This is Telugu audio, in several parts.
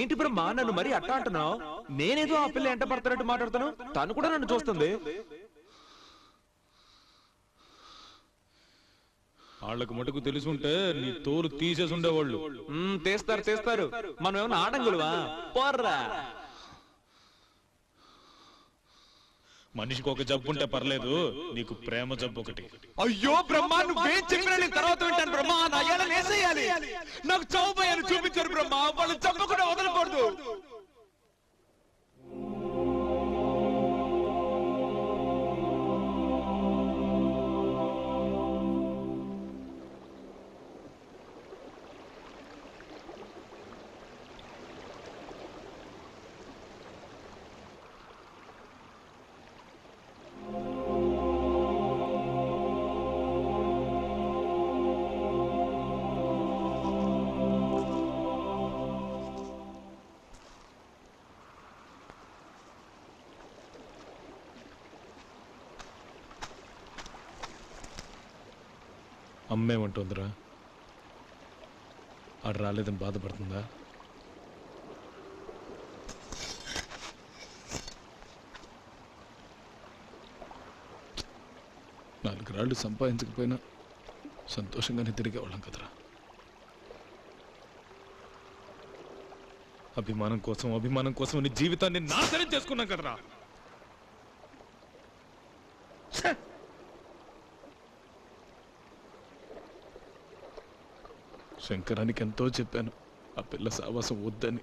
ఏంటి బ్రహ్మ నన్ను మరి అట్టా అంటున్నావు? నేనేదో ఆ పిల్ల ఎంట పడుతున్నట్టు మాట్లాడుతాను, తను కూడా నన్ను చూస్తుంది. వాళ్ళకు మటుకు తెలుసుంటే నీ తోలు తీసేసి ఉండేవాళ్ళు. తీస్తారు. మనం ఏమన్నా ఆడంగులువా? పోర్రా. మనిషికి ఒక జబ్బు ఉంటే పర్లేదు, నీకు ప్రేమ జబ్బు ఒకటి. అయ్యో బ్రహ్మ, నువ్వేం చెప్పినా నేను తర్వాత వింటాను బ్రహ్మ. నా ఎలా వేసేయాలి? నాకు చౌబయ్యను చూపించారు బ్రహ్మ, వాళ్ళు చంపకుండా వదలకూడదు. అమ్మేమంటుందిరా? ఆడు రాలేదని బాధపడుతుందా? నాలుగు రాళ్ళు సంపాదించకపోయినా సంతోషంగానే తిరిగేవాళ్ళం కదరా. అభిమానం కోసం నీ జీవితాన్ని నాశనం చేసుకున్నాం కదరా. శంకరానికి ఎంతో చెప్పాను ఆ పిల్ల సావాసం వద్దని.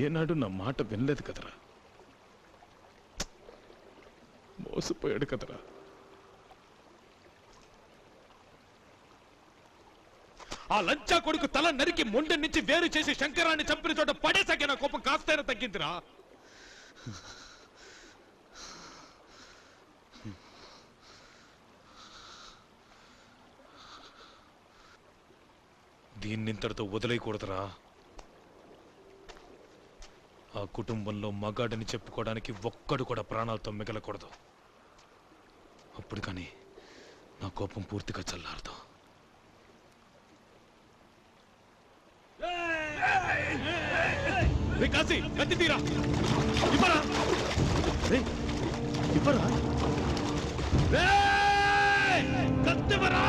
ఏనాడు నా మాట వినలేదు కదరా. మోసపోయాడు కదరా. ఆ లంచా కొడుకు తల నరికి మొండె నుంచి వేరు చేసి శంకరాన్ని చంపిన చోట పడేసాకే నా కోపం కాస్తైనా తగ్గిందిరా. దీన్నింతటితో వదిలేయకూడదురా. ఆ కుటుంబంలో మగాడని చెప్పుకోవడానికి ఒక్కడు కూడా ప్రాణాలతో మిగలకూడదు. అప్పుడు కానీ నా కోపం పూర్తిగా చల్లారదు. కాశీ కత్తి తీరా. ఇవ్వరా ఇవ్వరా కత్తివరా.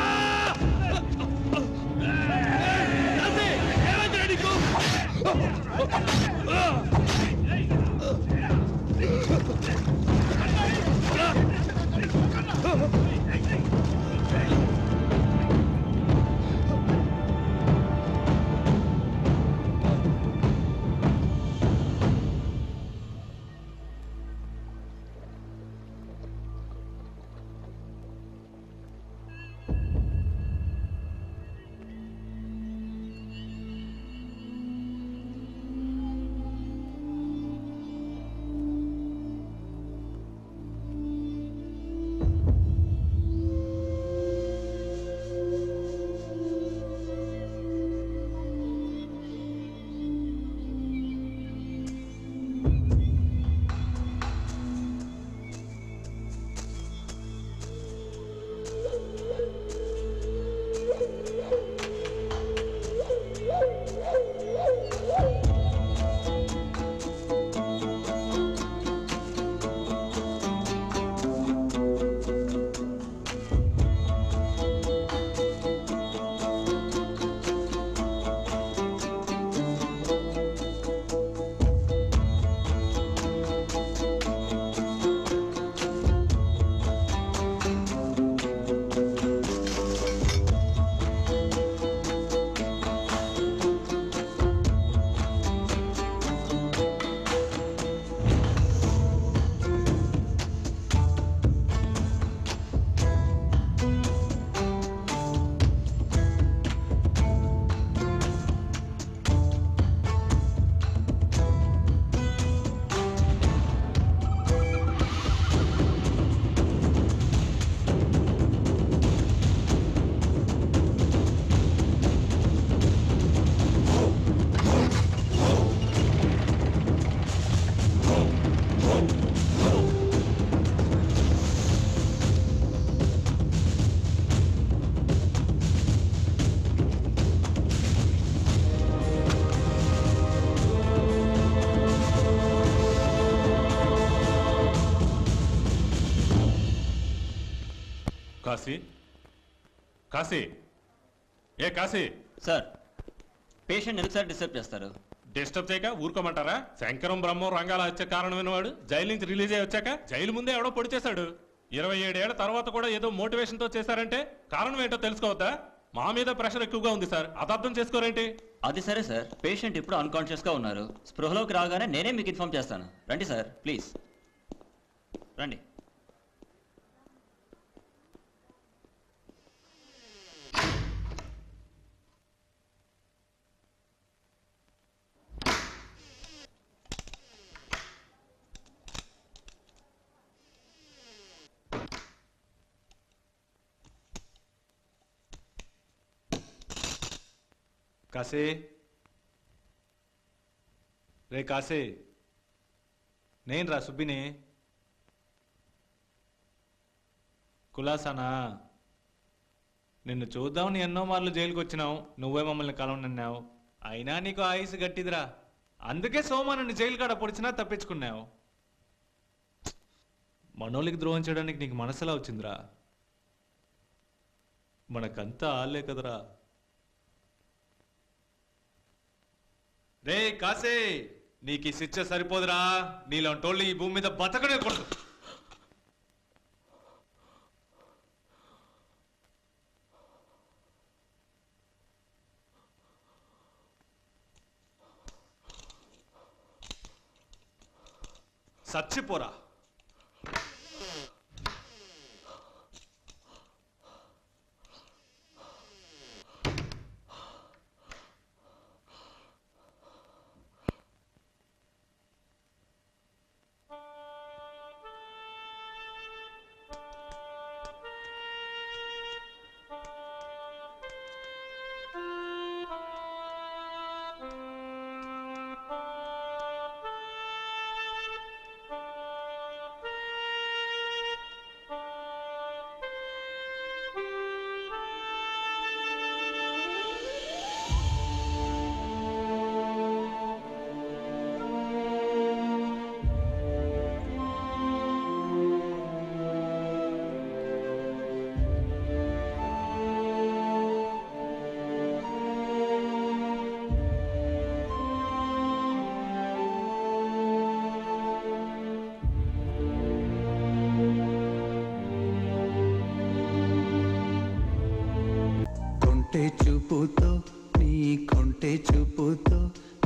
కాశీ కాశీ ఏ కాశీ సార్ పేషెంట్ ఎందుకు డిస్టర్బ్ చేస్తారు? డిస్టర్బ్ చేయక ఊరుకోమంటారా? శంకరం బ్రహ్మం రంగాల హత్య కారణమైన వాడు జైలు నుంచి రిలీజ్ అయ్యి వచ్చాక జైలు ముందే ఎవడో పొడి చేశాడు. 27 ఏళ్ల తర్వాత కూడా ఏదో మోటివేషన్ తో చేశారంటే కారణం ఏంటో తెలుసుకోవద్దా? మా మీద ప్రెషర్ ఎక్కువగా ఉంది సార్, అది అర్థం చేసుకోరేంటి? అది సరే సార్, పేషెంట్ ఇప్పుడు అన్కాన్షియస్ గా ఉన్నారు. స్పృహలోకి రాగానే నేనే మీకు ఇన్ఫార్మ్ చేస్తాను. రండి సార్, ప్లీజ్ రండి. కాశీ, రే కాశీ, నేను రా సుబ్బిని. కులాసానా? నిన్ను చూద్దామని ఎన్నో మార్లు జైలుకి వచ్చినావు, నువ్వే మమ్మల్ని కలవనన్నావు. అయినా నీకు ఆయుసు గట్టిదిరా, అందుకే సోమా నన్ను జైలు కాడ పొడిచినా తప్పించుకున్నావు. మనోళ్ళకి ద్రోహం చేయడానికి నీకు మనసులా వచ్చిందిరా? మనకంతా ఆలే కదరా. రే కాసే, నీకు ఈ శిక్ష సరిపోదురా. నీలాంటోళ్ళు ఈ భూమి మీద బతకనే కూడదు. చచ్చిపోరా. చూపుతో నీ కొంటె చూపుతో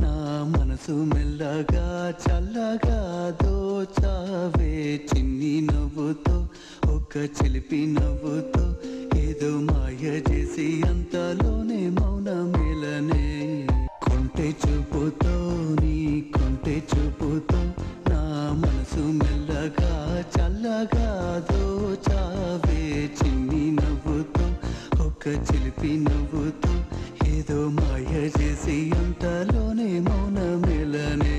నా మనసు మెల్లగా చల్లగా దోచావే. చిన్ని నవ్వుతో ఒక చిలిపి నవ్వుతో ఏదో మాయ చేసి అంతలోనే మౌన మేలనే. కొంటె చూపుతో నీ కొంటె చూపుతో నా మనసు మెల్లగా చల్లగా దోచావే. చిన్ని నవ్వుతో ఒక చిలిపి నవ్వుతో ఏదో మాయ చేసి అంతలోనే మౌన మేలనే.